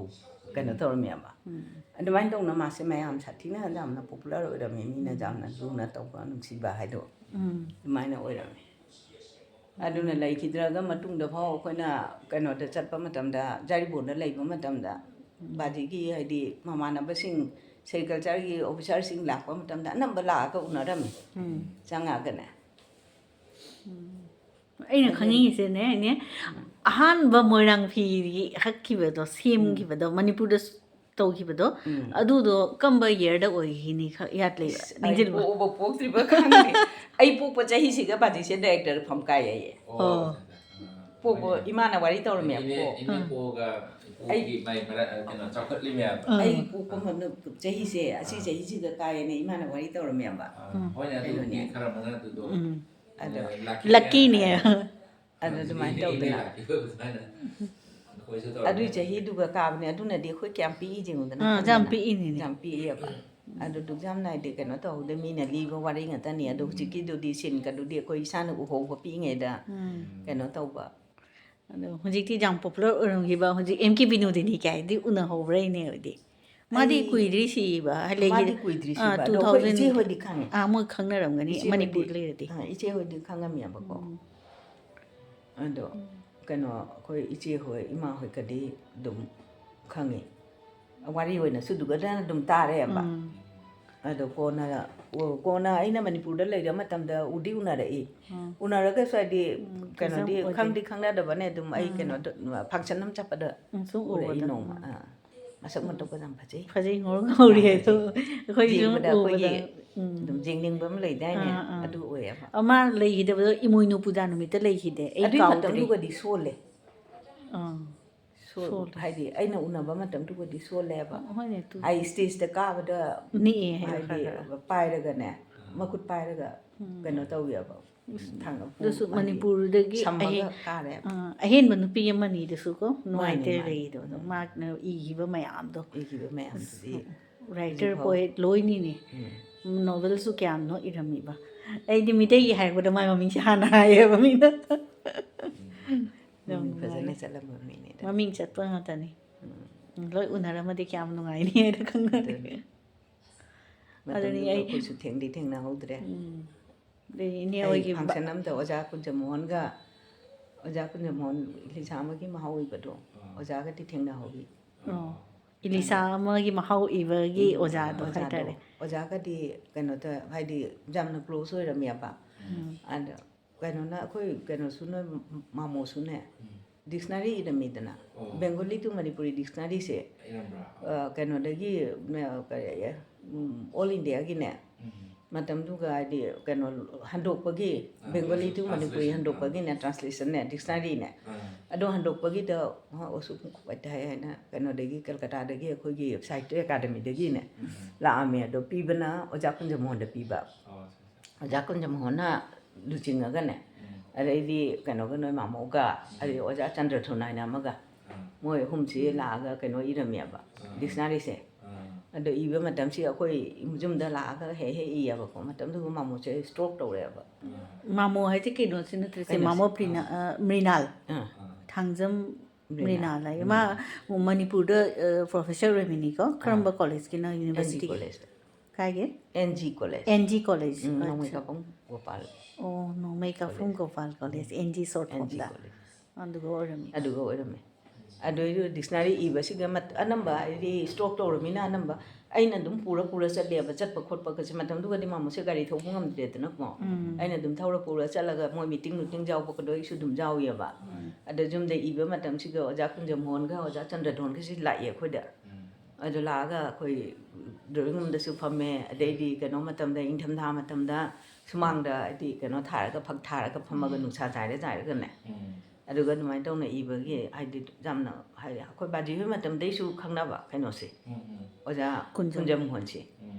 Speaker 2: ꯀꯩꯅꯣ ꯇꯧꯔꯝꯃꯦꯕ ꯑꯗꯨꯃꯥꯏꯅ ꯇꯧꯅ ꯃꯥꯁꯦ ꯃꯌꯥꯝ ꯁꯥꯊꯤꯅ ꯌꯥꯝꯅ ꯄꯣꯄꯨꯂꯔ ꯑꯣꯏꯔꯝꯃꯤ ꯃꯤꯅ ꯌꯥꯝꯅ ꯂꯨꯅ ꯇꯧꯕ ꯅꯨꯡꯁꯤꯕ ꯍꯥꯏꯗꯣ ꯑꯗꯨꯃꯥꯏꯅ ꯑꯣꯏꯔꯝꯃꯤ ꯑꯗꯨꯅ ꯂꯩꯈꯤꯗ꯭ꯔꯒ ꯃꯇꯨꯡꯗ ꯐꯥꯎ ꯑꯩꯈꯣꯏꯅ ꯀꯩꯅꯣꯗ ꯆꯠꯄ ꯃꯇꯝꯗ ꯖꯥꯔꯤꯕꯣꯟꯗ ꯂꯩꯕ ꯃꯇꯝꯗ ꯕꯥꯖꯤꯒꯤ ꯍꯥꯏꯗꯤ ꯃꯃꯥꯟꯅꯕꯁꯤꯡ ꯁꯦꯔꯤꯀꯜꯆꯔꯒꯤ ꯑꯣꯐꯤꯁꯥꯔꯁꯤꯡ ꯂꯥꯛꯄ ꯃꯇꯝꯗ ꯑꯅꯝꯕ ꯂꯥꯛꯑꯒ ꯎꯅꯔꯝꯃꯤ ꯆꯪꯉꯛꯑꯒꯅꯦ
Speaker 1: ꯑꯩꯅ ꯈꯪꯅꯤꯡꯉꯤꯁꯦꯅꯦ ꯑꯍꯥꯟꯕ ꯃꯣꯏꯔꯥꯡ ꯐꯤꯒꯤ ꯍꯛꯈꯤꯕꯗꯣ ꯁꯦꯝꯈꯤꯕꯗꯣ ꯃꯅꯤꯄꯨꯔꯗ ꯇꯧꯈꯤꯕꯗꯣ ꯑꯗꯨꯗꯣ ꯀꯝꯕ ꯏꯌꯔꯗ ꯑꯣꯏꯈꯤꯅꯤ ꯌꯥꯠ ꯂꯩꯕ ꯅꯤꯡꯁꯤꯡꯕ
Speaker 2: ꯄꯣꯛꯑꯕ ꯄꯣꯛꯇ꯭ꯔꯤꯕ ꯈꯪꯗꯦ ꯑꯩ ꯄꯣꯛꯄ ꯆꯍꯤꯁꯤꯒ ꯕꯥꯖꯤꯁꯦ ꯗꯥꯏꯔꯦꯛꯇꯔ ꯐꯝ ꯀꯥꯏ ꯑꯩꯌꯦ ꯄꯣꯛꯄ ꯏꯃꯥꯅ ꯋꯥꯔꯤ ꯇꯧꯔꯝꯃꯦꯕꯀꯣ ꯑꯩ ꯄꯣꯛꯄ ꯆꯍꯤꯁꯦ ꯑꯁꯤ ꯆꯍꯤꯁꯤꯒ ꯀꯥꯏꯌꯦꯅ ꯏꯃꯥꯅ ꯋꯥꯔꯤ ꯇꯧꯔꯝꯃꯦꯕ ꯀꯩꯅꯣꯅꯦ ꯑꯗꯣ
Speaker 1: ꯂꯛꯀꯤꯅꯤ
Speaker 2: ꯑꯗꯣ ꯑꯗꯨꯃꯥꯏꯅ ꯇꯧꯗꯅ ꯑꯗꯨꯏ ꯆꯍꯤꯗꯨꯒ ꯀꯥꯕꯅꯦ ꯑꯗꯨꯅꯗꯤ ꯑꯩꯈꯣꯏ ꯀꯌꯥꯝ ꯄꯤꯛꯏ ꯌꯦꯡꯉꯨꯗꯅ
Speaker 1: ꯌꯥꯝ ꯄꯤꯛꯏꯅꯤꯅꯦ
Speaker 2: ꯌꯥꯝ ꯄꯤꯛꯑꯦꯕ ꯑꯗꯨꯗꯨ ꯌꯥꯝ ꯅꯥꯏꯗꯦ ꯀꯩꯅꯣ ꯇꯧꯍꯧꯗꯦ ꯃꯤꯅ ꯂꯤꯕ ꯋꯥꯔꯤ ꯉꯥꯛꯇꯅꯤ ꯑꯗꯣ ꯍꯧꯖꯤꯛꯀꯤꯗꯨꯗꯤ ꯁꯤꯟꯒꯗꯨꯗꯤ ꯑꯩꯈꯣꯏ ꯏꯁꯥꯅ ꯎꯍꯧꯕ ꯄꯤꯛꯏꯉꯩꯗ ꯀꯩꯅꯣ ꯇꯧꯕ
Speaker 1: ꯑꯗꯣ ꯍꯧꯖꯤꯛꯇꯤ ꯌꯥꯝ ꯄꯣꯄꯨꯂꯔ ꯑꯣꯏꯔꯝꯈꯤꯕ ꯍꯧꯖꯤꯛ ꯑꯦꯝ ꯀꯦ ꯕꯤꯅꯣꯗꯤꯅꯤ ꯀꯥꯏꯗꯤ ꯎꯅꯍꯧꯕ꯭ꯔꯥ ꯏꯅꯦ ꯍꯣꯏꯗꯤ ꯃꯥꯗꯤ ꯀꯨꯏꯗ꯭ꯔꯤ ꯁꯤꯕ
Speaker 2: ꯃꯥꯗꯤ ꯀꯨꯏꯗ꯭ꯔꯤ ꯁꯤꯕ ꯑꯗꯣ ꯑꯩꯈꯣꯏ
Speaker 1: 2000
Speaker 2: ꯏꯆꯦ ꯍꯣꯏꯗꯤ ꯈꯪꯉꯦ
Speaker 1: ꯃꯣꯏ ꯈꯪꯅꯔꯝꯒꯅꯤ ꯃꯅꯤꯄꯨꯔꯗ ꯂꯩꯔꯗꯤ
Speaker 2: ꯏꯆꯦ ꯍꯣꯏꯗꯤ ꯈꯪꯉꯝꯃꯦꯕꯀꯣ ꯑꯗꯣ ꯀꯩꯅꯣ ꯑꯩꯈꯣꯏ ꯏꯆꯦ ꯍꯣꯏ ꯏꯃꯥ ꯍꯣꯏꯒꯗꯤ ꯑꯗꯨꯝ ꯈꯪꯉꯤ ꯋꯥꯔꯤ ꯑꯣꯏꯅꯁꯨ ꯑꯗꯨꯒꯗꯅ ꯑꯗꯨꯝ ꯇꯥꯔꯦꯕ ꯑꯗꯣ ꯀꯣꯟꯅ ꯑꯩꯅ ꯃꯅꯤꯄꯨꯔꯗ ꯂꯩꯔ ꯃꯇꯝꯗ ꯎꯗꯤ ꯎꯅꯔꯛꯏ ꯎꯅꯔꯒꯁꯨ ꯍꯥꯏꯗꯤ ꯀꯩꯅꯣꯗꯤ ꯈꯪꯗꯤ ꯈꯪꯅꯗꯕꯅꯦ ꯑꯗꯨꯝ ꯑꯩ ꯀꯩꯅꯣꯗ ꯐꯪꯁꯟ ꯑꯃ ꯆꯠꯄꯗ ꯎꯔꯛꯏ ꯅꯣꯡꯃ ꯃꯁꯛ ꯃꯇꯧꯒ ꯌꯥꯝ ꯐꯖꯩ
Speaker 1: ꯉꯧꯔꯤ ꯑꯗꯣ ꯑꯩꯈꯣꯏ ꯁꯨꯝ
Speaker 2: ꯌꯦꯡꯕꯗ
Speaker 1: ꯎꯕꯗ
Speaker 2: ꯑꯩꯈꯣꯏꯒꯤ ꯑꯗꯨꯝ ꯌꯦꯡꯅꯤꯡꯕ ꯑꯃ ꯂꯩꯗꯥꯏꯅꯦ ꯑꯗꯨ ꯑꯣꯏꯌꯦꯕ
Speaker 1: ꯑꯃ ꯂꯩꯈꯤꯗꯕꯗꯣ ꯏꯃꯣꯏꯅꯨ ꯄꯨꯖꯥ ꯅꯨꯃꯤꯠꯇ ꯂꯩꯈꯤꯗꯦ ꯑꯩ
Speaker 2: ꯑꯗꯨꯏ
Speaker 1: ꯀꯥꯎꯗ꯭ꯔꯤ
Speaker 2: ꯃꯇꯝꯗꯨꯒꯗꯤ ꯁꯣꯜꯂꯦ
Speaker 1: ꯁꯣꯜꯂꯦ
Speaker 2: ꯍꯥꯏꯗꯤ ꯑꯩꯅ ꯎꯅꯕ ꯃꯇꯝꯗꯨꯒꯗꯤ ꯁꯣꯜꯂꯦꯕ
Speaker 1: ꯍꯣꯏꯅꯦ
Speaker 2: ꯑꯩ ꯁ꯭ꯇꯦꯖꯇ ꯀꯥꯕꯗ
Speaker 1: ꯅꯤꯛꯑꯦ ꯍꯥꯏꯕ
Speaker 2: ꯍꯥꯏꯗꯤ
Speaker 1: ꯈꯔ ꯈꯔ
Speaker 2: ꯄꯥꯏꯔꯒꯅꯦ ꯃꯈꯨꯠ ꯄꯥꯏꯔꯒ ꯀꯩꯅꯣ ꯇꯧꯋꯦꯕ
Speaker 1: ꯑꯗꯨꯁꯨ
Speaker 2: ꯍꯥꯏꯗꯤ
Speaker 1: ꯃꯅꯤꯄꯨꯔꯗꯒꯤ
Speaker 2: ꯁꯝꯃꯒ ꯀꯥꯔꯦꯕ
Speaker 1: ꯑꯍꯦꯟꯕ ꯅꯨꯄꯤ ꯑꯃꯅꯤꯗꯁꯨꯀꯣ
Speaker 2: ꯃꯥꯅꯤ
Speaker 1: ꯅꯨꯡꯉꯥꯏꯇꯦ
Speaker 2: ꯃꯥꯅꯤ
Speaker 1: ꯂꯩꯗꯣ ꯑꯗꯣ ꯃꯥꯅ ꯏꯈꯤꯕ ꯃꯌꯥꯝꯗꯣ
Speaker 2: ꯏꯈꯤꯕ ꯃꯌꯥꯝꯗꯨꯗꯤ
Speaker 1: ꯔꯥꯏꯇꯔ
Speaker 2: ꯍꯧꯖꯤꯛꯐꯥꯎ
Speaker 1: ꯄꯣꯏꯠ ꯂꯣꯏꯅꯤꯅꯦ ꯅꯣꯕꯦꯜꯁꯨ ꯀꯌꯥꯝꯅꯣ ꯏꯔꯝꯃꯤꯕ ꯑꯩꯗꯤ ꯃꯤꯇꯩꯒꯤ ꯍꯥꯏꯔꯛꯄꯗ ꯃꯥꯏ ꯃꯃꯤꯡꯁꯦ ꯍꯥꯟꯅ ꯍꯥꯏꯌꯦꯕ ꯃꯤꯅ
Speaker 2: ꯐꯖꯅ ꯆꯠꯂꯝꯕ ꯃꯤꯅꯦꯗ
Speaker 1: ꯃꯃꯤꯡ ꯆꯠꯄ ꯉꯥꯛꯇꯅꯤ ꯂꯣꯏ ꯎꯅꯔꯝꯃꯗꯤ ꯀꯌꯥꯝ ꯅꯨꯡꯉꯥꯏꯅꯤ ꯍꯥꯏꯅ ꯈꯪꯅꯔꯦ ꯑꯗꯨꯅꯤ
Speaker 2: ꯃꯇꯝꯗꯨꯒ
Speaker 1: ꯑꯩ
Speaker 2: ꯑꯩꯈꯣꯏꯁꯨ ꯊꯦꯡꯅꯍꯧꯗ꯭ꯔꯦ
Speaker 1: ꯑꯗꯩ ꯏꯅꯦ
Speaker 2: ꯑꯩ
Speaker 1: ꯍꯣꯏꯒꯤ
Speaker 2: ꯐꯪꯁꯟ ꯑꯝꯗ ꯑꯣꯖꯥ ꯀꯨꯟꯖꯃꯣꯍꯟꯒ ꯑꯣꯖꯥ ꯀꯨꯟꯖꯃꯣꯍꯟ ꯏꯂꯤꯁꯥ ꯑꯃꯒꯤ ꯃꯍꯥꯎ ꯏꯕꯗꯣ ꯑꯣꯖꯥꯒꯗꯤ ꯊꯦꯡꯅꯍꯧꯋꯤ
Speaker 1: ꯏꯂꯤꯁꯥ ꯑꯃꯒꯤ ꯃꯍꯥꯎ ꯏꯕꯒꯤ ꯑꯣꯖꯥꯗꯣ
Speaker 2: ꯑꯣꯖꯥꯗꯣ
Speaker 1: ꯍꯥꯏꯇꯥꯔꯦ
Speaker 2: ꯑꯣꯖꯥꯒꯗꯤ ꯀꯩꯅꯣꯗ ꯍꯥꯏꯗꯤ ꯌꯥꯝꯅ ꯀ꯭ꯂꯣꯖ ꯑꯣꯏꯔꯝꯃꯦꯕ ꯑꯗ ꯀꯩꯅꯣꯅ ꯑꯩꯈꯣꯏ ꯀꯩꯅꯣꯁꯨ ꯅꯣꯏ ꯃꯥꯃꯣꯁꯨꯅꯦ ꯗꯤꯛꯁꯅꯥꯔꯤ ꯏꯔꯝꯃꯤꯗꯅ ꯕꯦꯡꯒꯣꯂꯤ ꯇꯨ ꯃꯅꯤꯄꯨꯔꯤ ꯗꯤꯛꯁꯅꯥꯔꯤꯁꯦ ꯀꯩꯅꯣꯗꯒꯤ ꯀꯔꯤ ꯑꯣꯜ ꯏꯟꯗꯤꯌꯥꯒꯤꯅꯦ ꯃꯇꯝꯗꯨꯒ ꯍꯥꯏꯗꯤ ꯀꯩꯅꯣ ꯍꯟꯗꯣꯛꯄꯒꯤ ꯕꯦꯡꯒꯣꯂꯤ ꯇꯨ ꯃꯅꯤꯄꯨꯔꯤ ꯍꯟꯗꯣꯛꯄꯒꯤꯅꯦ ꯇ꯭ꯔꯥꯟꯁꯂꯦꯁꯟꯅꯦ ꯗꯤꯛꯁꯅꯥꯔꯤꯅꯦ ꯑꯗꯣ ꯍꯟꯗꯣꯛꯄꯒꯤꯗ ꯑꯁꯨꯛ ꯋꯥꯏꯇꯥꯏ ꯍꯥꯏꯅ ꯀꯩꯅꯣꯗꯒꯤ ꯀꯜꯀꯇꯥꯗꯒꯤ ꯑꯩꯈꯣꯏꯒꯤ ꯁꯥꯍꯤꯇ꯭ꯌ ꯑꯦꯀꯥꯗꯃꯤꯗꯒꯤꯅꯦ ꯂꯥꯛꯑꯝꯃꯦ ꯑꯗꯣ ꯄꯤꯕꯅ ꯑꯣꯖꯥ ꯀꯨꯟꯖꯃꯣꯍꯟꯗ ꯄꯤꯕ ꯑꯣꯖꯥ ꯀꯨꯟꯖꯃꯣꯍꯟꯅ ꯂꯨꯆꯤꯡꯉꯒꯅꯦ ꯑꯗꯩꯗꯤ ꯀꯩꯅꯣꯒ ꯅꯣꯏ ꯃꯥꯃꯣꯒ ꯑꯗꯩ ꯑꯣꯖꯥ ꯆꯟꯗ꯭ꯔꯊꯨꯟ ꯍꯥꯏꯅ ꯑꯃꯒ ꯃꯣꯏ ꯑꯍꯨꯝꯁꯤ ꯂꯥꯛꯑꯒ ꯀꯩꯅꯣ ꯏꯔꯝꯃꯦꯕ ꯗꯤꯛꯁꯅꯥꯔꯤꯁꯦ ꯑꯗꯣ ꯏꯕ ꯃꯇꯝꯁꯤ ꯑꯩꯈꯣꯏ ꯌꯨꯝꯗ ꯂꯥꯛꯑꯒ ꯍꯦꯛ ꯏꯌꯦꯕꯀꯣ ꯃꯇꯝꯗꯨꯒ ꯃꯥꯃꯣꯁꯦ ꯁ꯭ꯇ꯭ꯔꯣꯛ ꯇꯧꯔꯦꯕ
Speaker 1: ꯃꯥꯃꯣ ꯍꯥꯏꯁꯦ ꯀꯩꯅꯣꯁꯤ ꯅꯠꯇ꯭ꯔꯁꯦ ꯃꯥꯃꯣ ꯃ꯭ꯔꯤꯅꯥꯜ ꯊꯥꯡꯖꯝ ꯃ꯭ꯔꯤꯅꯥꯜ ꯍꯥꯏ ꯃꯥ ꯃꯅꯤꯄꯨꯔꯗ ꯄ꯭ꯔꯣꯐꯦꯁꯔ ꯑꯣꯏꯃꯤꯅꯤꯀꯣ ꯀꯔꯝꯕ ꯀꯣꯂꯦꯖꯀꯤꯅꯣ
Speaker 2: NG
Speaker 1: ꯌꯨꯅꯤꯚꯔꯁꯤꯇꯤꯒꯤ
Speaker 2: ꯀꯣꯂꯦꯖꯇ
Speaker 1: ꯀꯥꯏꯒꯤ
Speaker 2: NG college
Speaker 1: NG college
Speaker 2: Nongmeikapham Gopal
Speaker 1: ꯑꯣ Nongmeikapham Gopal college NG ꯁꯣꯔꯠ
Speaker 2: NG
Speaker 1: ꯐꯣꯝꯗ
Speaker 2: ꯀꯣꯂꯦꯖ
Speaker 1: ꯑꯗꯨꯒ ꯑꯣꯏꯔꯝꯃꯤ
Speaker 2: ꯑꯗꯨꯒ ꯑꯣꯏꯔꯝꯃꯦ ꯑꯗꯨꯏꯗꯨ ꯗꯤꯛꯁꯅꯥꯔꯤ ꯏꯕꯁꯤꯒ ꯑꯅꯝꯕ ꯍꯥꯏꯗꯤ ꯁ꯭ꯇ꯭ꯔꯣꯛ ꯇꯧꯔꯃꯤꯅ ꯑꯅꯝꯕ ꯑꯩꯅ ꯑꯗꯨꯝ ꯄꯨꯔ ꯆꯠꯂꯦꯕ ꯆꯠꯄ ꯈꯣꯠꯄꯒꯁꯦ ꯃꯇꯝꯗꯨꯒꯗꯤ ꯃꯥꯃꯣꯁꯦ ꯒꯥꯔꯤ ꯊꯧꯕ ꯉꯝꯗ꯭ꯔꯦꯗꯅꯀꯣ ꯑꯩꯅ ꯑꯗꯨꯝ ꯄꯨꯔ ꯆꯠꯂꯒ ꯃꯣꯏ ꯃꯤꯇꯤꯡ ꯌꯥꯎꯕꯒꯗꯣ ꯑꯩꯁꯨ ꯑꯗꯨꯝ ꯌꯥꯎꯋꯦꯕ ꯑꯗ ꯌꯨꯝꯗ ꯏꯕ ꯃꯇꯝꯁꯤꯒ ꯑꯣꯖꯥ ꯀꯨꯟꯖꯃꯣꯍꯟꯒ ꯑꯣꯖꯥ ꯆꯟꯗ꯭ꯔꯊꯣꯟꯒꯁꯤ ꯂꯥꯛꯑꯦ ꯑꯩꯈꯣꯏꯗ ꯑꯗꯨ ꯂꯥꯛꯑꯒ ꯑꯩꯈꯣꯏ ꯗ꯭ꯔꯣꯋꯤꯡ ꯔꯨꯝꯗꯁꯨ ꯐꯝꯃꯦ ꯑꯗꯩꯗꯤ ꯀꯩꯅꯣ ꯃꯇꯝꯗ ꯏꯪꯊꯝꯊꯥ ꯃꯇꯝꯗ ꯁꯨꯃꯥꯡꯗ ꯍꯥꯏꯗꯤ ꯀꯩꯅꯣ ꯊꯥꯔꯒ ꯐꯛ ꯊꯥꯔꯒ ꯐꯝꯃꯒ ꯅꯨꯡꯁꯥ ꯆꯥꯏꯔꯒꯅꯦ ꯑꯗꯨꯒ ꯑꯗꯨꯃꯥꯏꯅ ꯇꯧꯅ ꯏꯕꯒꯤ ꯍꯥꯏꯗꯤ ꯌꯥꯝꯅ ꯍꯥꯏꯗꯤ ꯑꯩꯈꯣꯏ ꯕꯥꯖꯤ ꯍꯣꯏ ꯃꯇꯝꯗꯩꯁꯨ ꯈꯪꯅꯕ ꯀꯩꯅꯣꯁꯦ ꯑꯣꯖꯥ ꯀꯨꯟꯖꯃꯣꯍꯟꯁꯦ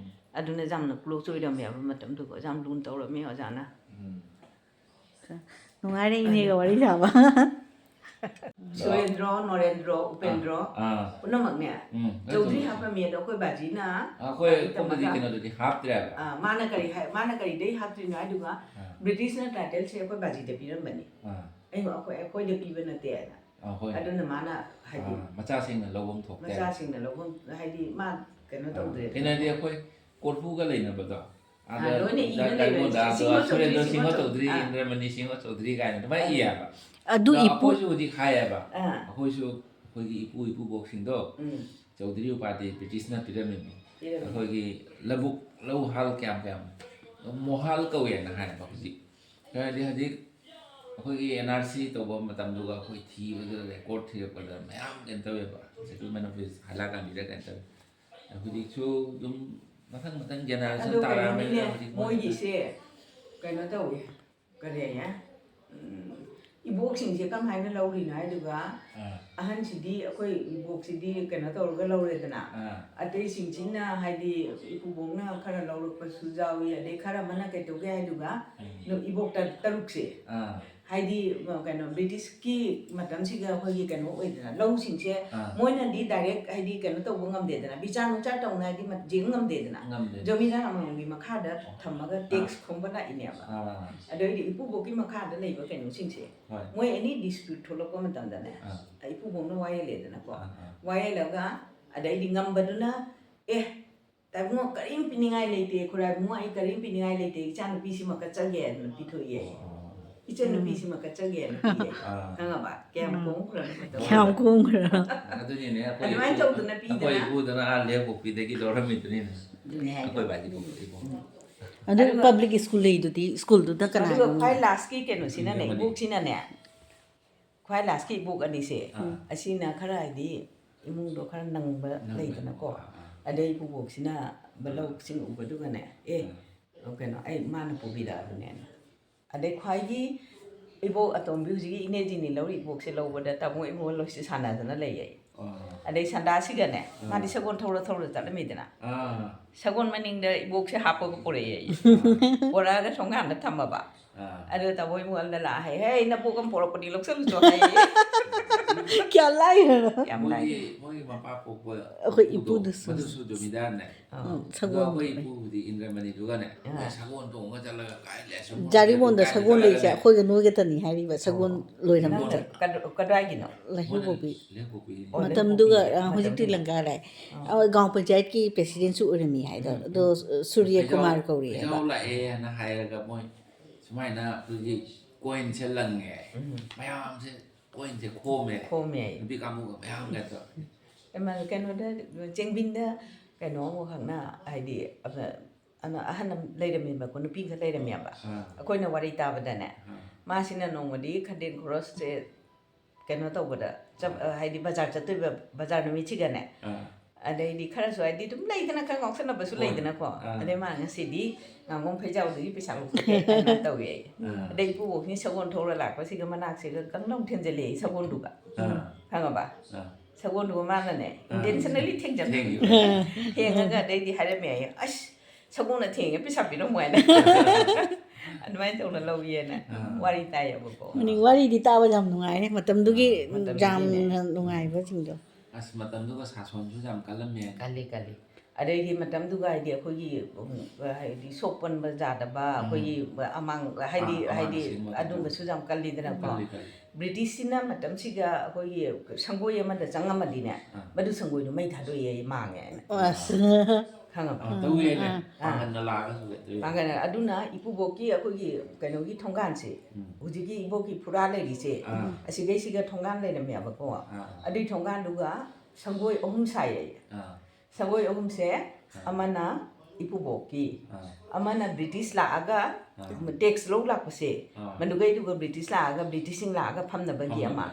Speaker 2: ꯑꯗꯨꯅ ꯌꯥꯝꯅ ꯀ꯭ꯂꯣꯖ ꯑꯣꯏꯔꯝꯃꯦꯕ ꯃꯇꯝꯗꯨꯒ ꯌꯥꯝ ꯂꯨꯅ ꯇꯧꯔꯝꯃꯦ ꯑꯣꯖꯥꯅ
Speaker 1: ꯅꯨꯡꯉꯥꯏꯔꯦ ꯏꯅꯦꯒ ꯋꯥꯔꯤ ꯁꯥꯕ
Speaker 2: ꯁꯨꯔꯦꯟꯗ꯭ꯔꯣ ꯅꯣꯔꯦꯟꯗ꯭ꯔꯣ ꯎꯄꯦꯟꯗ꯭ꯔꯣ ꯄꯨꯝꯅꯃꯛꯅꯦ ꯆꯧꯙꯔꯤ ꯍꯥꯞꯄꯝꯃꯤ ꯑꯗꯣ ꯑꯩꯈꯣꯏ ꯕꯥꯖꯤꯅ
Speaker 3: ꯑꯩꯈꯣꯏ ꯀꯣꯝꯗꯗꯤ ꯀꯩꯅꯣꯗꯨꯗꯤ ꯍꯥꯞꯇ꯭ꯔꯦꯕ
Speaker 2: ꯃꯥꯅ ꯀꯔꯤꯗꯩ ꯍꯥꯞꯇ꯭ꯔꯤꯅꯣ ꯍꯥꯏꯗꯨꯒ ꯕ꯭ꯔꯤꯇꯤꯁꯅ ꯇꯥꯏꯇꯜꯁꯦ ꯑꯩꯈꯣꯏ ꯕꯥꯖꯤꯗ ꯄꯤꯔꯝꯕꯅꯤ ꯑꯩꯈꯣꯏꯗ ꯄꯤꯕ ꯅꯠꯇꯦꯅ ꯑꯗꯨꯅ ꯃꯥꯅ ꯍꯥꯏꯗꯤ
Speaker 3: ꯃꯆꯥꯁꯤꯡꯅ ꯂꯧꯐꯝ ꯊꯣꯛꯇꯦ
Speaker 2: ꯃꯆꯥꯁꯤꯡꯅ ꯂꯧꯐꯝ ꯍꯥꯏꯗꯤ ꯃꯥ ꯀꯩꯅꯣ ꯇꯧꯗ꯭ꯔꯦ
Speaker 3: ꯀꯩꯅꯣꯗꯤ ꯑꯩꯈꯣꯏ ꯀꯣꯔꯐꯨꯒ ꯂꯩꯅꯕꯗꯣ
Speaker 2: ꯂꯣꯏꯅ ꯏꯕ ꯂꯩꯕ
Speaker 3: ꯁꯨꯔꯦꯟꯗ꯭ꯔ ꯁꯤꯡꯍ ꯆꯧꯙꯔꯤ ꯏꯟꯗ꯭ꯔꯃꯅꯤ ꯁꯤꯡꯍ ꯆꯧꯙꯔꯤ ꯀꯥꯏꯅ ꯑꯗꯨꯃꯥꯏꯅ ꯏꯌꯦꯕ
Speaker 1: ꯑꯗꯨ
Speaker 3: ꯑꯩꯈꯣꯏꯁꯨ ꯍꯧꯖꯤꯛ ꯍꯥꯏꯌꯦꯕ ꯑꯩꯈꯣꯏꯁꯨ ꯑꯩꯈꯣꯏꯒꯤ ꯏꯄꯨꯕꯣꯛꯁꯤꯡꯗꯣ ꯆꯧꯙꯔꯤ ꯎꯄꯥꯙꯤ ꯕ꯭ꯔꯤꯇꯤꯁꯅ ꯄꯤꯔꯝꯃꯤꯅꯤ ꯑꯩꯈꯣꯏꯒꯤ ꯂꯧ ꯍꯥꯜ ꯀꯌꯥꯝ ꯃꯣꯍꯥꯜ ꯀꯧꯋꯦꯅ ꯍꯥꯏꯌꯦꯕ ꯍꯧꯖꯤꯛ ꯍꯥꯏꯗꯤ ꯍꯧꯖꯤꯛ ꯑꯩꯈꯣꯏꯒꯤ NRC ꯇꯧꯕ ꯃꯇꯝꯗꯨꯒ ꯑꯩꯈꯣꯏ ꯊꯤꯕꯗ ꯔꯦꯀꯣꯔꯠ ꯊꯤꯔꯛꯄꯗ ꯃꯌꯥꯝ ꯀꯩꯅꯣ ꯇꯧꯋꯦꯕ ꯁꯦꯇꯜꯃꯦꯟ ꯑꯣꯐꯤꯁ ꯍꯥꯏꯂꯥꯀꯥꯟꯗꯤꯗ ꯀꯩꯅꯣ ꯇꯧꯋꯦ ꯍꯧꯖꯤꯛꯁꯨ ꯑꯗꯨꯝ ꯃꯊꯪ ꯖꯦꯅꯦꯔꯦꯁꯟ ꯇꯥꯔꯛꯑꯕꯅꯤꯅ ꯍꯧꯖꯤꯛ
Speaker 2: ꯃꯣꯏꯒꯤꯁꯦ ꯀꯩꯅꯣ ꯇꯧꯋꯤ ꯀꯔꯤ ꯏꯕꯣꯛꯁꯤꯡꯁꯦ ꯀꯃꯥꯏꯅ ꯂꯧꯔꯤꯅꯣ ꯍꯥꯏꯗꯨꯒ ꯑꯍꯟꯁꯤꯗꯤ ꯑꯩꯈꯣꯏ ꯏꯕꯣꯛꯁꯤꯗꯤ ꯀꯩꯅꯣ ꯇꯧꯔꯒ ꯂꯧꯔꯦꯗꯅ ꯑꯇꯩꯁꯤꯡꯁꯤꯅ ꯍꯥꯏꯗꯤ ꯏꯄꯨꯕꯣꯛꯅ ꯈꯔ ꯂꯧꯔꯛꯄꯁꯨ ꯌꯥꯎꯏ ꯑꯗꯩ ꯈꯔ ꯑꯃꯅ ꯀꯩꯗꯧꯒꯦ ꯍꯥꯏꯗꯨꯒ ꯏꯕꯣꯛ ꯇꯔꯨꯛꯁꯦ ꯍꯥꯏꯗꯤ ꯀꯩꯅꯣ ꯕ꯭ꯔꯤꯇꯤꯁꯀꯤ ꯃꯇꯝꯁꯤꯒ ꯑꯩꯈꯣꯏꯒꯤ ꯀꯩꯅꯣ ꯑꯣꯏꯗꯅ ꯂꯧꯁꯤꯡꯁꯦ ꯃꯣꯏꯅꯗꯤ ꯗꯥꯏꯔꯦꯛ ꯍꯥꯏꯗꯤ ꯀꯩꯅꯣ ꯇꯧꯕ ꯉꯝꯗꯦꯗꯅ ꯕꯤꯆꯥꯔ ꯅꯨꯡꯆꯥꯔ ꯇꯧꯅ ꯍꯥꯏꯗꯤ ꯌꯦꯡ ꯉꯝꯗꯦꯗꯅ ꯖꯃꯤꯟꯗꯥꯔ ꯑꯃꯃꯝꯒꯤ ꯃꯈꯥꯗ ꯊꯝꯃꯒ ꯇꯦꯛꯁ ꯈꯣꯝꯕ ꯂꯥꯛꯏꯅꯦꯕ ꯑꯗꯩꯗꯤ ꯏꯄꯨꯕꯣꯛꯀꯤ ꯃꯈꯥꯗ ꯂꯩꯕ ꯀꯩꯅꯣꯁꯤꯡꯁꯦ ꯃꯣꯏ ꯑꯦꯅꯤ ꯗꯤꯁꯄ꯭ꯌꯨꯠ ꯊꯣꯛꯂꯛꯄ ꯃꯇꯝꯗꯅꯦ ꯏꯄꯨꯕꯣꯛꯅ ꯋꯥꯌꯦꯜꯂꯦꯗꯅꯀꯣ ꯋꯥꯌꯦꯜꯂꯒ ꯑꯗꯩꯗꯤ ꯉꯝꯕꯗꯨꯅ ꯇꯥꯏꯕꯨꯡꯉꯣ ꯀꯔꯤꯝ ꯄꯤꯅꯤꯡꯉꯥꯏ ꯂꯩꯇꯦ ꯈꯨꯔꯥꯏꯕꯨꯡꯉꯣ ꯑꯩ ꯀꯔꯤꯝ ꯄꯤꯅꯤꯡꯉꯥꯏ ꯂꯩꯇꯦ ꯏꯆꯥꯅꯨꯄꯤꯁꯤꯃ ꯀꯠꯆꯒꯦ ꯑꯗꯨꯅ ꯄꯤꯊꯣꯛꯑꯦ ꯏꯆꯟꯅꯨꯄꯤꯁꯤꯃ ꯀꯠꯆꯒꯦꯅ ꯄꯤꯌꯦ ꯈꯪꯉꯕ ꯀꯌꯥꯝ ꯀꯣꯡꯈ꯭ꯔꯅꯣ
Speaker 1: ꯀꯌꯥꯝ ꯀꯣꯡꯈ꯭ꯔꯅꯣ
Speaker 3: ꯑꯗꯨꯅꯤꯅꯦ
Speaker 2: ꯑꯗꯨꯃꯥꯏꯅ ꯇꯧꯗꯅ
Speaker 3: ꯑꯩꯈꯣꯏ
Speaker 2: ꯄꯤꯗꯅ
Speaker 3: ꯏꯄꯨꯗꯨꯅ ꯂꯦꯛꯄꯣꯛꯄꯤꯗꯒꯤ ꯂꯧꯔꯝꯃꯤꯗꯨꯅꯤꯅ ꯑꯩꯈꯣꯏ ꯕꯥꯖꯤ
Speaker 1: ꯑꯗꯨ ꯄꯕ꯭ꯂꯤꯛ ꯁ꯭ꯀꯨꯜ ꯂꯩꯗꯨꯗꯤ ꯁ꯭ꯀꯨꯜꯗꯨꯗ
Speaker 2: ꯑꯗꯨꯒ
Speaker 1: ꯀꯅꯥꯒꯤ
Speaker 2: ꯈ꯭ꯋꯥꯏ ꯂꯥꯁꯀꯤ ꯀꯩꯅꯣꯁꯤꯅꯅꯦ ꯏꯕꯣꯛꯁꯤꯅꯅꯦ ꯈ꯭ꯋꯥꯏ ꯂꯥꯁꯀꯤ ꯏꯕꯣꯛ ꯑꯅꯤꯁꯦ ꯑꯁꯤꯅ ꯈꯔ ꯍꯥꯏꯗꯤ ꯏꯃꯨꯡꯗꯣ ꯈꯔ ꯅꯪꯕ ꯂꯩꯗꯅꯀꯣ ꯑꯗꯩ ꯏꯄꯨꯕꯣꯛꯁꯤꯅ ꯂꯧꯁꯤꯡ ꯎꯕꯗꯨꯒꯅꯦ ꯀꯩꯅꯣ ꯑꯩ ꯃꯥꯅ ꯄꯨꯕꯤꯔꯛꯑꯕꯅꯦꯅ ꯑꯗꯩ ꯈ꯭ꯋꯥꯏꯒꯤ ꯏꯕꯣꯛ ꯑꯇꯣꯝꯕꯤ ꯍꯧꯖꯤꯛꯀꯤ ꯏꯅꯦꯖꯤꯅꯤ ꯂꯧꯔꯤ ꯏꯕꯣꯛꯁꯦ ꯂꯧꯕꯗ ꯇꯥꯃꯣ ꯏꯕꯣꯛ ꯂꯣꯏꯁꯤ ꯁꯥꯟꯅꯗꯅ ꯂꯩꯌꯦ ꯑꯗꯩ ꯁꯟꯗꯥꯁꯤꯒꯅꯦ ꯃꯥꯗꯤ ꯁꯒꯣꯜ ꯊꯧꯔ ꯆꯠꯂꯝꯃꯤꯗꯅ ꯁꯒꯣꯜ ꯃꯅꯤꯡꯗ ꯏꯕꯣꯛꯁꯦ ꯍꯥꯞꯄꯒ ꯄꯨꯔꯛꯑꯦ ꯄꯨꯔꯛꯑꯒ ꯊꯣꯡꯒꯥꯟꯗ ꯊꯝꯃꯕ Ada tahu ibu anda lah, hei, nak bukan pola padi lok selalu jual hei.
Speaker 1: Kya lai hả?
Speaker 2: Yang lain.
Speaker 3: Mỗi mà ba phụ của
Speaker 1: Akwai ipu da su.
Speaker 3: madu su domin da ne.
Speaker 1: Sagon
Speaker 3: Akwai
Speaker 1: da.
Speaker 3: ipu di Indra Mani juga ne. Sagon to nga jala kai le su.
Speaker 1: Jaribon da sagon lai ja khoi ga noi ga tani hari ba sagon loi ram ta.
Speaker 2: Kadai gino.
Speaker 1: Lai hu bo bi.
Speaker 3: Le ko bi.
Speaker 1: Matam du ga hojik ti langa lai. Aw gaon panchayat ki president su urami hai do Surya Kumar Kauri hai ba.
Speaker 3: Jau la e na hai ga moi. Sumai na tu coin se lang nge. Mayam se coin se khome.
Speaker 2: Khome.
Speaker 3: Bi kamu ga mayam ga to.
Speaker 2: Emang kan ada ceng binda kan orang hangna ID ana ahana leida min ba kono ping leida mi ba. Akoi na warita ba dana. Masina nongmadi khaden cross se kan ta bada jab ID bazar chatu bazar no mi chigane. Ada ini khara so ID tum lai dana kan ngok sana basu lai dana ko. Ada ma nga sidi ngam phai jau di pisa lu ke ta we. Ada ipu bo ni sagon thora la ko si ga manak se ga kang nong then jele sagon du ga. Hanga ba. Sagon du ma na ne. Intentionally thing jam. He nga dai di hare me as sagon na thing pisa pi no mo na. Admai to na lo ye na. Wari ta ya bo ko.
Speaker 1: Mani wari di ta ba jam nungai ne matam du gi jam nungai ba sing do.
Speaker 3: As matam du ga sa son su jam kalam me.
Speaker 2: Kali. Ada di matam tu ga dia ko gi di sopan bazar da ba ko gi amang hai di adung ga sujam kali dana ko British na matam siga ko gi sanggoi ma da changa ma di ne madu sanggoi no mai tha do ye ma nge
Speaker 1: As.
Speaker 2: khang ba
Speaker 3: Tu ye ne. Pangan na la ga su le.
Speaker 2: Pangan aduna ipu boki ko gi kano gi thonggan se uji gi iboki pura le di se asigai siga thonggan le me ba ko adi thonggan du ga sanggoi ahum sai ye Sagoi ahum se amana ipu boki amana British la aga tax lo la pase manugai du British la aga Britishing la aga phamna bagi ama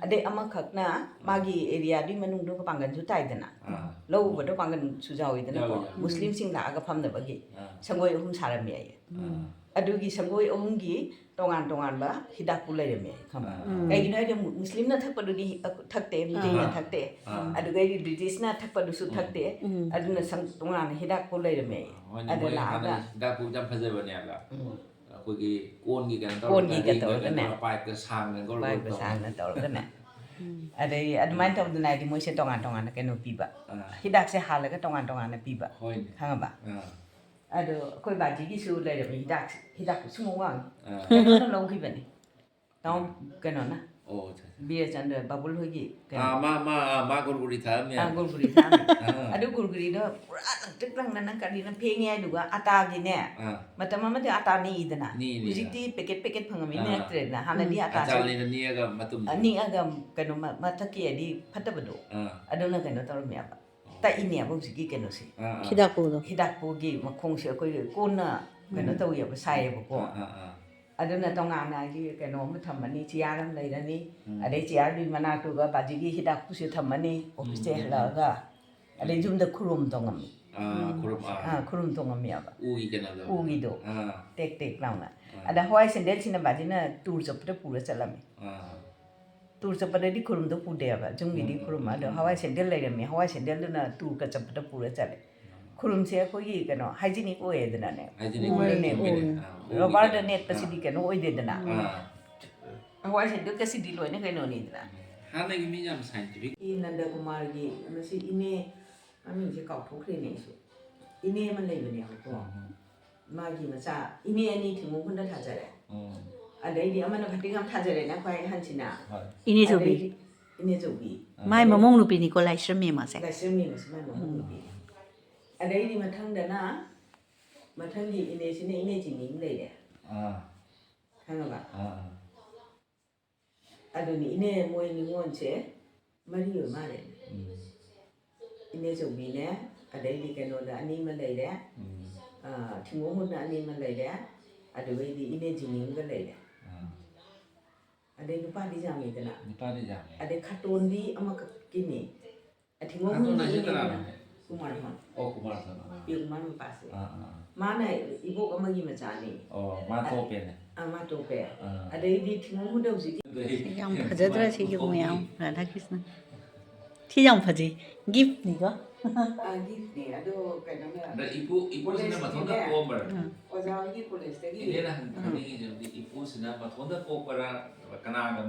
Speaker 2: ade ama khakna magi area di manung do pangan su tai dana lo bodo pangan su jawi dana ko muslim sing la aga phamna bagi sagoi ahum saram ye adugi sagoi ahum gi tongan ba hidak pulai me khama kai gina de muslim na thakpa du ni thakte mi na thakte adugai di British na thakpa du su thakte aduna sang tongan hidak pulai me adala aga
Speaker 3: da ku jam phaje ba ne la. Ko gi kon gi kan to.
Speaker 2: Kon gi kan to ne.
Speaker 3: Pai ka sang kan ko.
Speaker 2: Pai ka sang na to ne. Adai adman ta du na di mo se tongan na ke no pi ba. Hidak se hala ka tongan na pi ba. Khanga ba. Aduh, kau baju ni suruh lagi hidak semua orang. Kenapa long kau ni? Tahu kenapa?
Speaker 3: Oh,
Speaker 2: biar canda babul lagi.
Speaker 3: Ma guru tham ya.
Speaker 2: Guru tham. Aduh guru dah, terang nana kali na pengnya juga ata gini. Mama tu ata ni idana. Jadi paket pengami ni trend na. Hana dia ata.
Speaker 3: Acal ni agak matum.
Speaker 2: Ni agak kenapa mata kia di patah bedo. Aduh nak kenapa tahu ni apa? Ta ini apa sih kena sih?
Speaker 1: Hidak po do.
Speaker 2: Hidak po gi makong siya ko na kena tahu ya besar ya po. Ada na tongan na gi kena mo thamani ciaram lai ni. Ada ciar di mana tu ga baji gi hidak po siya thamani office la ga. Ada jum da kurum tongam. Kurum tongam ya ba.
Speaker 3: Ugi kena do.
Speaker 2: Ugi do. Tek lang na. Ada hawai sendel sina baji na tur sapra pura salami. Tur cepatnya di kurum tu pudeh apa, jumgi di kurum ada Hawaii sendal lagi ni, Hawaii sendal tu na tur ke cepatnya pura cale. Kurum saya kau ye kena hygienic oye dana ne.
Speaker 3: Hygienic oye.
Speaker 2: Robar dan net pasti di kena oye dana. Hawaii sendal kasi di luar ni kena ni dana.
Speaker 3: Hana gini jam scientific.
Speaker 2: Ini nanda kumar gi, masih ini, kami je kau thokre ni so. Ini mana lagi ni aku. Magi masa, ini timur pun dah saja. Ada ini aman nak tinggal saja na kau yang hancina.
Speaker 1: Ini zobi.
Speaker 2: Ini zobi.
Speaker 1: Mai mamong lupi ni ko lai shremi ma se.
Speaker 2: Lai shremi mas mai mamong lupi. Ada ini matang dana, matang di ini sini ini jenis le dia. Hanga ba. Ada ni ini mo ini ngonce, mari yo mare. Ini zobi ne, ada ini keno da ani malai dia. Timur pun ani malai dia. Ada ini jenis le dia. Ada lupa di jam itu nak.
Speaker 3: Lupa di jam.
Speaker 2: Ada kartun di amak kini. Ada ngomong ni kumar man.
Speaker 3: Oh kumar sana.
Speaker 2: Ibu mana pasti. Mana ibu kamu gimana cani?
Speaker 3: Oh matopen.
Speaker 2: Matopen. Ada ini ngomong dah usi.
Speaker 1: Yang fajar tu sih juga yang Radha Krishna.ที่ยังพอดีกิฟต์นี่ก็
Speaker 2: ꯒꯤꯐꯅꯦ ꯑꯗꯣ ꯀꯩꯅꯣꯅ
Speaker 3: ꯑꯗ ꯏꯄꯨꯁꯤꯅ ꯃꯊꯣꯟꯗ ꯄꯣꯛꯑꯝꯕꯔ
Speaker 2: ꯑꯣꯖꯥ ꯍꯣꯏꯒꯤ ꯀꯣꯂꯦꯖꯇꯒꯤ
Speaker 3: ꯏꯅꯦꯅ ꯈꯪꯅꯤꯡꯉꯤꯁꯦ ꯏꯄꯨꯁꯤꯅ ꯃꯊꯣꯟꯗ ꯄꯣꯛꯄꯔꯥ ꯀꯅꯥꯒ